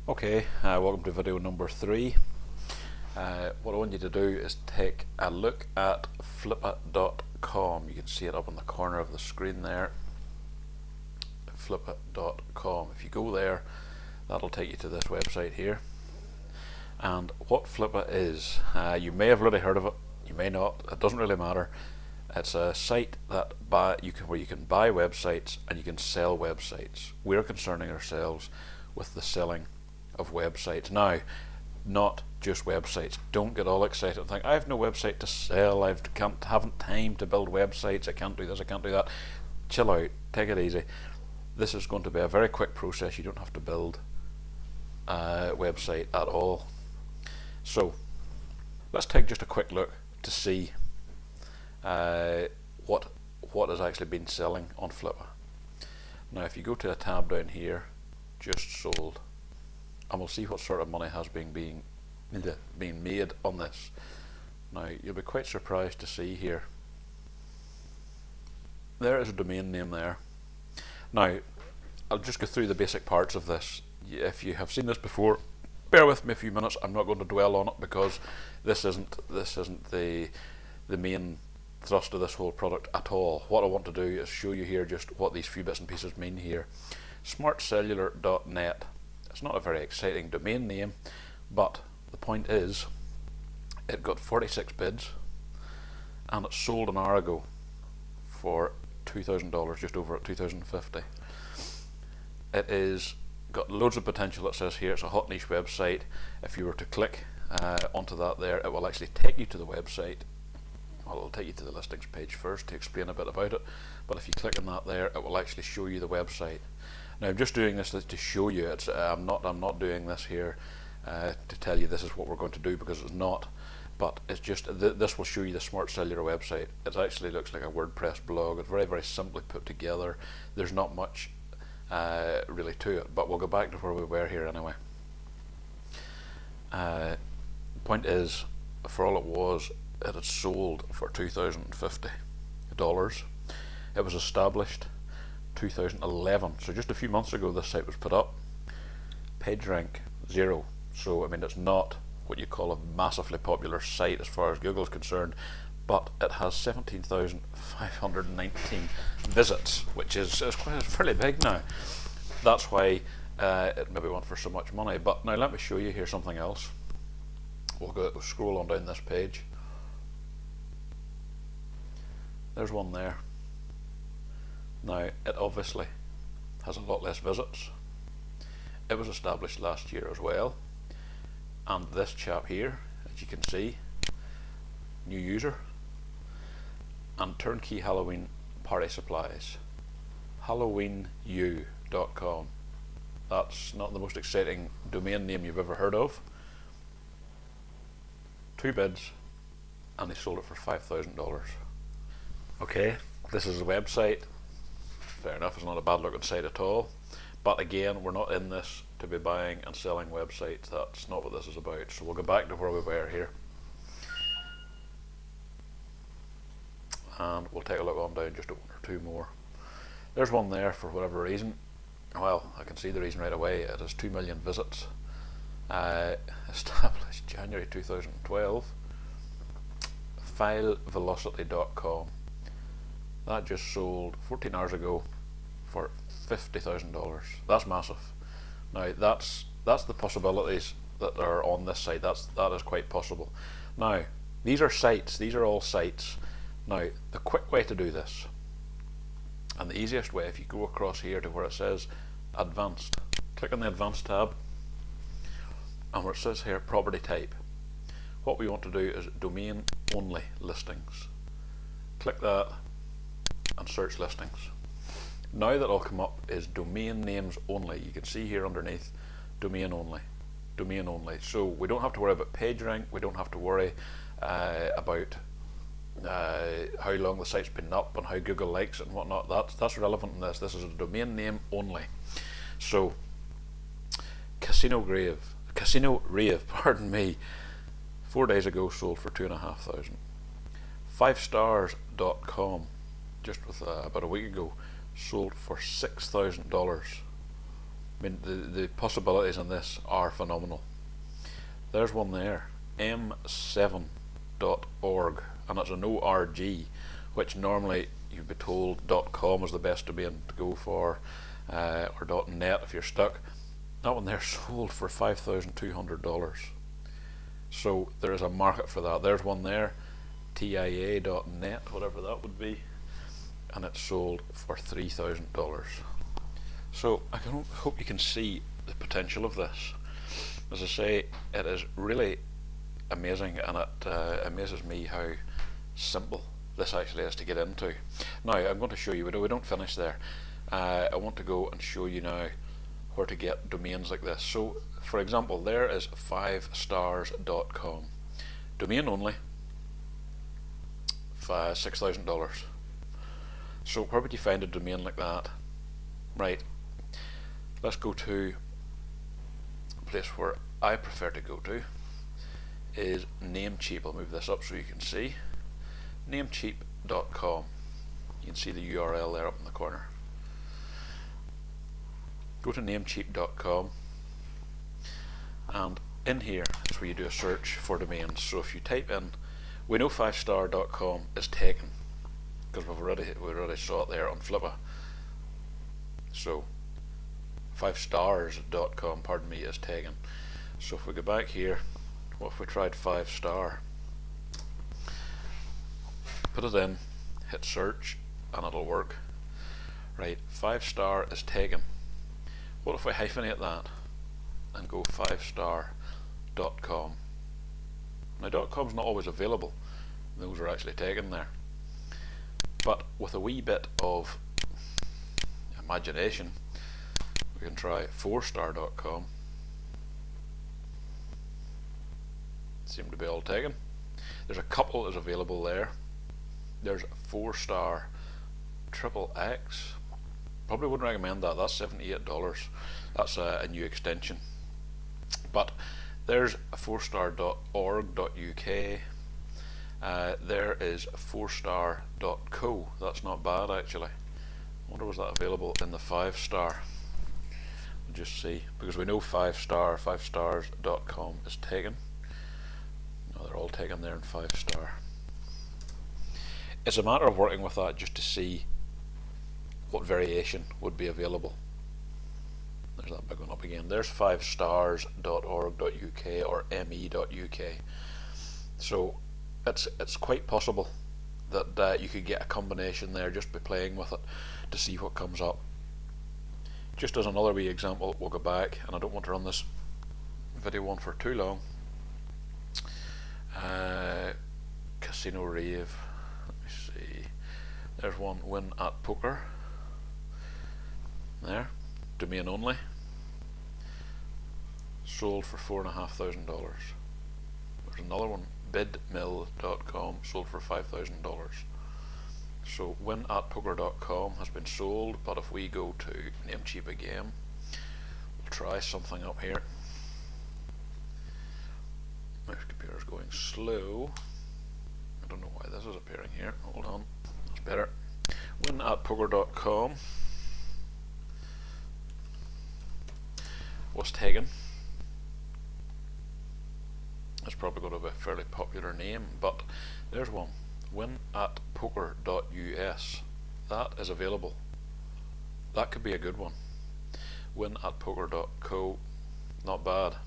Okay, welcome to video number 3. What I want you to do is take a look at Flippin.com. You can see it up in the corner of the screen there. Flippin.com. If you go there, that'll take you to this website here. And what Flippin is, you may have already heard of it, you may not, it doesn't really matter. It's a site that where you can buy websites and you can sell websites. We're concerning ourselves with the selling of websites. Now, not just websites. Don't get all excited and think, I have no website to sell, haven't time to build websites, I can't do this, I can't do that. Chill out, take it easy. This is going to be a very quick process. You don't have to build a website at all. So, let's take just a quick look to see what has actually been selling on Flippin. Now, if you go to a tab down here, just sold, and we'll see what sort of money has been being made on this. Now, you'll be quite surprised to see here. There is a domain name there. Now, I'll just go through the basic parts of this. If you have seen this before, bear with me a few minutes. I'm not going to dwell on it because this isn't the main thrust of this whole product at all. What I want to do is show you here just what these few bits and pieces mean here. Smartcellular.net. It's not a very exciting domain name, but the point is it got 46 bids and it sold an hour ago for $2,000, just over at $2,050. It is got loads of potential. It says here it's a hot niche website. If you were to click onto that there, it will actually take you to the website. Well, it'll take you to the listings page first to explain a bit about it, but if you click on that there, it will actually show you the website. Now, I'm just doing this to show you. I'm not doing this here to tell you this is what we're going to do, because it's not. But it's just this will show you the Smart Cellular website. It actually looks like a WordPress blog. It's very, very simply put together. There's not much really to it, but we'll go back to where we were here anyway. The point is, for all it was, it had sold for $2,050. It was established 2011, so just a few months ago this site was put up. Page rank 0, so I mean it's not what you call a massively popular site as far as Google is concerned, but it has 17,519 visits, which is fairly big now. That's why it maybe went for so much money. But now let me show you here something else. We'll scroll on down this page. There's one there. Now, it obviously has a lot less visits. It was established last year as well. And this chap here, as you can see, new user, and turnkey Halloween party supplies. HalloweenU.com. That's not the most exciting domain name you've ever heard of. 2 bids, and they sold it for $5,000. Okay, this is a website. Fair enough, it's not a bad looking site at all. But again, we're not in this to be buying and selling websites. That's not what this is about. So we'll go back to where we were here. And we'll take a look on down just 1 or 2 more. There's one there for whatever reason. Well, I can see the reason right away. It has 2 million visits. Established January 2012. FileVelocity.com. That just sold 14 hours ago for $50,000. That's massive. Now that's the possibilities that are on this site. That is quite possible. Now these are sites. These are all sites. Now the quick way to do this, and the easiest way, if you go across here to where it says Advanced, click on the Advanced tab, and where it says here Property Type, what we want to do is Domain Only Listings. Click that and search listings. Now that will come up is domain names only. You can see here underneath domain only. Domain only. So we don't have to worry about page rank, we don't have to worry about how long the site's been up and how Google likes it and whatnot. That's relevant in this. This is a domain name only. So Casino Rave, pardon me, 4 days ago sold for $2,500. 5stars.com, just with about a week ago, sold for $6,000. I mean, the possibilities in this are phenomenal. There's one there, m7.org, and it's an ORG, which normally you'd be told .com is the best domain to go for, or .net if you're stuck. That one there sold for $5,200. So there is a market for that. There's one there, TIA.net, whatever that would be, and it sold for $3,000. So I hope you can see the potential of this. As I say, it is really amazing, and it amazes me how simple this actually is to get into. Now I'm going to show you, we don't finish there. I want to go and show you now where to get domains like this. So for example, there is 5stars.com, domain only, $6,000. So where would you find a domain like that? Right, let's go to a place where I prefer to go to, is Namecheap. I'll move this up so you can see. Namecheap.com. You can see the URL there up in the corner. Go to namecheap.com, and in here is where you do a search for domains. So if you type in, we know 5star.com is taken because we already saw it there on Flippin. So 5stars.com, pardon me, is taken. So if we go back here, what if we tried 5star? Put it in, hit search, and it'll work. Right, 5star is taken. What if we hyphenate that and go 5star.com? Now .com's not always available, those are actually taken there. But with a wee bit of imagination, we can try 4star.com. Seem to be all taken. There's a couple that's available there. There's 4star XXX. Probably wouldn't recommend that. That's $78. That's a new extension. But there's a 4star.org.uk. There is 4star.co. That's not bad actually. I wonder was that available in the 5star. We'll just see, because we know 5stars.com is taken. No, they're all taken there in 5star. It's a matter of working with that just to see what variation would be available. There's that big one up again. There's 5stars.org.uk or me.uk. So it's quite possible that you could get a combination there just by playing with it to see what comes up. Just as another wee example, we'll go back, and I don't want to run this video one for too long. Casino Rave. Let me see. There's one, win at poker. There, domain only. Sold for $4,500. There's another one, bidmill.com, sold for $5,000. So winatpoker.com has been sold, but if we go to Namecheap again, we'll try something up here. My computer's going slow. I don't know why this is appearing here. Hold on, that's better. Winatpoker.com was taken. It's probably got to be a fairly popular name, but there's one, winatpoker.us. That is available. That could be a good one. Winatpoker.co, not bad.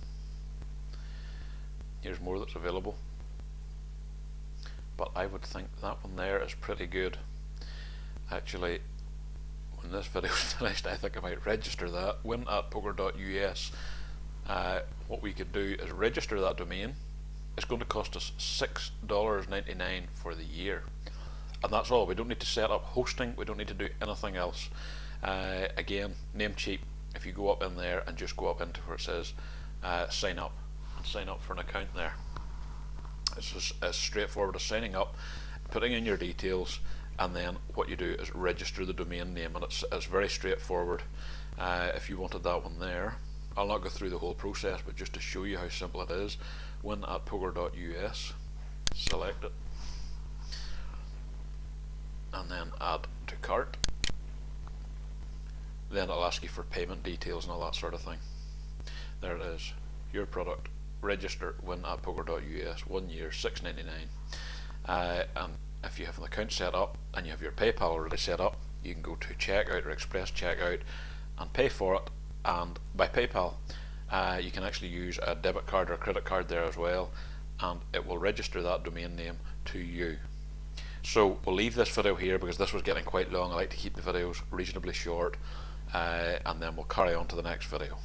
Here's more that's available, but I would think that one there is pretty good. Actually, when this video is finished, I think I might register that. winatpoker.us. What we could do is register that domain. It's going to cost us $6.99 for the year, and that's all. We don't need to set up hosting, we don't need to do anything else. Again, Namecheap, if you go up in there and just go up into where it says sign up, and sign up for an account there. It's as straightforward as signing up, putting in your details, and then what you do is register the domain name, and it's very straightforward. If you wanted that one there, I'll not go through the whole process, but just to show you how simple it is, winatpoker.us, select it, and then add to cart. then it'll ask you for payment details and all that sort of thing. There it is, your product, register, win at poker.us, 1 year, $6.99. And if you have an account set up and you have your PayPal already set up, you can go to checkout or express checkout and pay for it. And by PayPal, you can actually use a debit card or a credit card there as well, and it will register that domain name to you. So we'll leave this video here because this was getting quite long. I like to keep the videos reasonably short, and then we'll carry on to the next video.